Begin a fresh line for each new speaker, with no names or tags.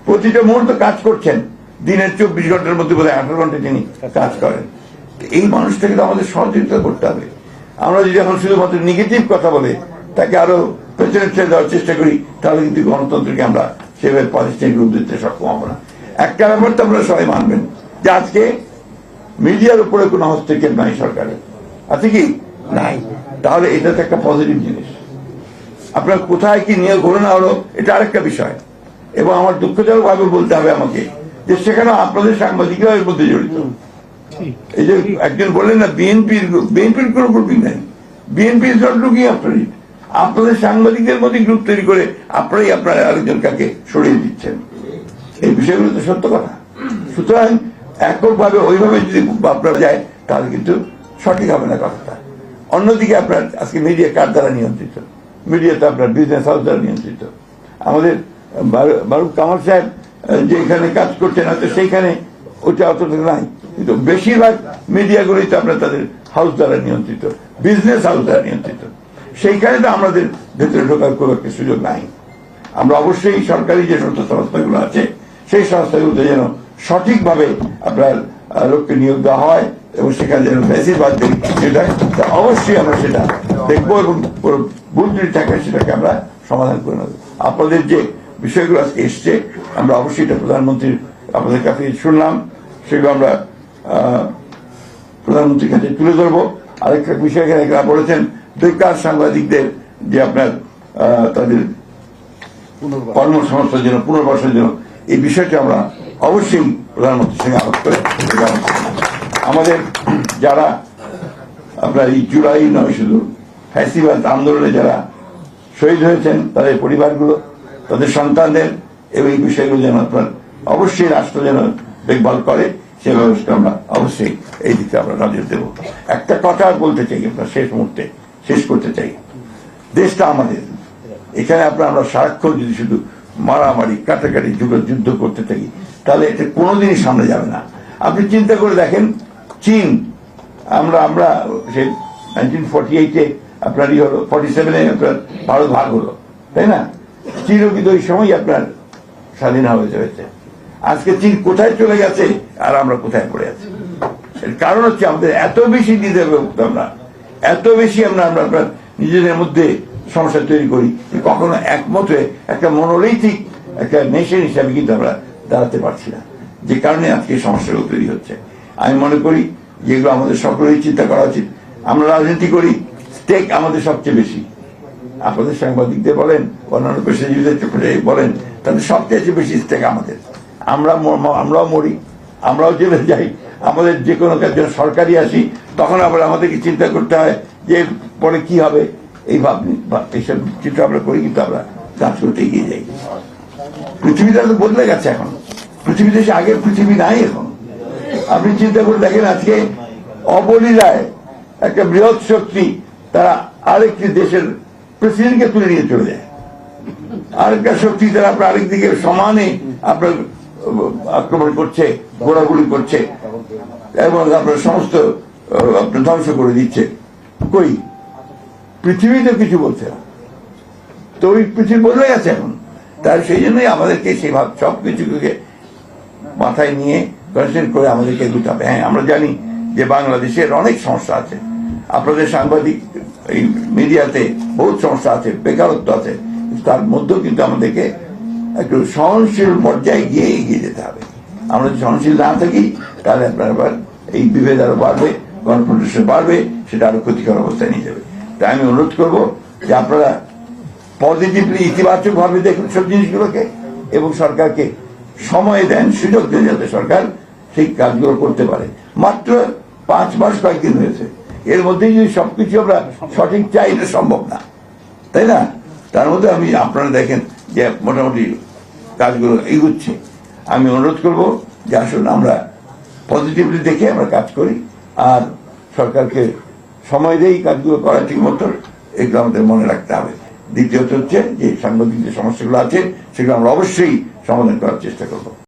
প্রতিটা মুহূর্তে কাজ করছেন, দিনের 24 ঘন্টার মধ্যে বোধ হয় 18 ঘন্টা তিনি কাজ করেন। এই মানুষটাকে তো আমাদের সহযোগিতা করতে হবে। আমরা যদি এখন শুধুমাত্র নেগেটিভ কথা বলে তাকে আরো পেছনে ছেড়ে দেওয়ার চেষ্টা করি, তাহলে কিন্তু গণতন্ত্রকে আমরা সেভাবে প্রাতিষ্ঠানিক রূপ দিতে সক্ষম হবো না। একটা ব্যাপার তো আপনারা সবাই মানবেন যে আজকে মিডিয়ার উপরে কোনো হস্তক্ষেপ নাই সরকারের, আছে কি নাই? তাহলে এটা তো একটা পজিটিভ জিনিস। আপনার কোথায় কি নিয়োগ হলো না হলো এটা আরেকটা বিষয়। এবং আমার দুঃখজনক ভাবে বলতে হবে আমাকে যে সেখানে আপনাদের সাংবাদিকরা এর মধ্যে জড়িত। এই যে একজন বললেন না বিএনপির কোনো গ্রুপিং নাই, BNP is not looking after it. আপনাদের সাংবাদিকদের মধ্যে গ্রুপ তৈরি করে আপনারাই আপনারা আরেকজন কাকে সরিয়ে দিচ্ছেন। এই বিষয়গুলো তো সত্য কথা। সুতরাং এককভাবে ওইভাবে যদি আপনারা যায় তাহলে কিন্তু সঠিক হবে না কথাটা। অন্যদিকে আপনার আজকে মিডিয়া কার দ্বারা নিয়ন্ত্রিত? মিডিয়া তো আপনার বিজনেস হাউস দ্বারা নিয়ন্ত্রিত। আমাদের বারুক কামাল সাহেব যে এখানে কাজ করছেন হয়তো সেইখানে ওটা অতটা নাই, কিন্তু বেশিরভাগ মিডিয়াগুলোই তো আপনার তাদের হাউস দ্বারা নিয়ন্ত্রিত, বিজনেস হাউস দ্বারা নিয়ন্ত্রিত। সেইখানে তো আমাদের ভেতরে ঢোকার খুব একটা সুযোগ নাই। আমরা অবশ্যই সরকারি যে সমস্ত সংস্থাগুলো আছে সেই সংস্থাগুলোতে যেন সঠিকভাবে আপনার লোককে নিয়োগ দেওয়া হয় এবং সেখানে যেন বেশিরভাগ যেটা অবশ্যই আমরা সেটা দেখবো এবং ভুল ত্রুটি থাকে সেটাকে আমরা সমাধান করে নেব। আপনাদের যে বিষয়গুলো আজকে এসছে আমরা অবশ্যই এটা প্রধানমন্ত্রীর আপনাদের কাছে শুনলাম, সেগুলো আমরা প্রধানমন্ত্রীর কাছে তুলে ধরবো। আরেকটা বিষয় এখানে বলেছেন বেকার সাংবাদিকদের যে আপনার তাদের কর্মসংস্থার জন্য পুনর্বাসনের জন্য, এই বিষয়টি আমরা অবশ্যই প্রধানমন্ত্রীর সঙ্গে আলাপ করে আমাদের যারা আপনার এই জুলাই নয় শুধু ফ্যাসিবাদ আন্দোলনে যারা শহীদ হয়েছেন তাদের পরিবারগুলো, তাদের সন্তানদের এবং এই বিষয়গুলো যেন আপনার অবশ্যই রাষ্ট্র যেন দেখভাল করে সে ব্যবস্থা আমরা অবশ্যই এই দিকে আমরা নজর দেব। একটা কথা বলতে চাই আপনার শেষ মুহূর্তে শেষ করতে চাই, দেশটা আমাদের। এখানে আমরা সারাক্ষণ যদি শুধু মারামারি কাটাকাটি যুদ্ধ করতে থাকি তাহলে এটা কোনোদিনই সামনে যাবে না। আপনি চিন্তা করে দেখেন চীন, আমরা সেই 1948-এ আপনার হলো 47-এ আপনার ভারত ভাগ হলো, তাই না? চীনও কিন্তু ওই সময় আপনার স্বাধীন হয়েছে। আজকে চীন কোথায় চলে গেছে আর আমরা কোথায় পড়ে আছি? এর কারণ হচ্ছে আমাদের এত বেশি নিজেদের আমরা এত বেশি আমরা আপনার নিজেদের মধ্যে সমস্যা তৈরি করি, কখনো একমত হয়ে একটা মনোনৈতিক একটা নেশন হিসাবে কিন্তু আমরা দাঁড়াতে পারছি না, যে কারণে আজকে সমস্যাগুলো তৈরি হচ্ছে। আমি মনে করি যেগুলো আমাদের সকলেই চিন্তা করা উচিত। আমরা রাজনীতি করি, স্টেক আমাদের সবচেয়ে বেশি। আপনাদের সাংবাদিকদের বলেন, অন্যান্য পেশাজীবীদের বলেন, তাদের সবচেয়ে বেশি স্টেক আমাদের। আমরাও মরি, আমরাও জেলে যাই, আমাদের যে কোনো কাজের সরকারি আসি, তখন আবার আমাদেরকে চিন্তা করতে হয় যে পরে কি হবে। এইসব চিন্তা আমরা করি, কিন্তু আমরা কাজ করতে এগিয়ে যাই। পৃথিবীটা তো বদলে গেছে এখন, পৃথিবীতে সে আগের পৃথিবী নাই এখন। আপনি চিন্তা করে দেখেন আজকে অবলীলায় একটা বৃহৎ শক্তি তারা আরেকটি দেশের প্রেসিডেন্টকে তুলে নিয়ে চলে যায়, আরেকটা শক্তি তারা আপনার আরেকদিকে সমানে আপনার আক্রমণ করছে, ঘোরাঘুরি করছে এবং আপনার সমস্ত আপনার ধ্বংস করে দিচ্ছে। কই পৃথিবীতে কিছু বলছে না, তো ওই পৃথিবী বদলে গেছে এখন। তার সেই জন্যই আমাদেরকে সেভাবে সব কিছুকে মাথায় নিয়ে কনসেন্ট্রেট করে আমাদেরকে এগোতে হবে। হ্যাঁ, আমরা জানি যে বাংলাদেশের অনেক সমস্যা আছে, আপনাদের সাংবাদিক এই মিডিয়াতে বহুত সমস্যা আছে, বেকারত্ব আছে, তার মধ্যেও কিন্তু আমাদেরকে একটু সহনশীল পর্যায়ে গিয়ে এগিয়ে যেতে হবে। আমরা যদি সহনশীল না থাকি তাহলে আপনার আবার এই বিভেদ আরো বাড়বে, কনফ্রন্টেশন বাড়বে, সেটা আরো ক্ষতিকর অবস্থায় নিয়ে যাবে। তাই আমি অনুরোধ করবো যে আপনারা পজিটিভলি ইতিবাচক ভাবে দেখুন সব জিনিসগুলোকে এবং সরকারকে সময় দেন, সুযোগ দেন যাতে সরকার সেই কাজগুলো করতে পারে। মাত্র 5 মাস কয়েকদিন হয়েছে, এর মধ্যে যদি সবকিছু আমরা সঠিক চাই এটা সম্ভব না, তাই না? তার মধ্যে আপনারা দেখেন যে মোটামুটি কাজগুলো এগুচ্ছে। আমি অনুরোধ করব যে আসুন আমরা পজিটিভলি দেখে আমরা কাজ করি আর সরকারকে সময় দেই কাজগুলো করা ঠিক মতো, এগুলো আমাদের মনে রাখতে হবে। দ্বিতীয়ত হচ্ছে যে সাংবাদিক যে সমস্যাগুলো আছে সেগুলো আমরা অবশ্যই সমাধান করার চেষ্টা করব।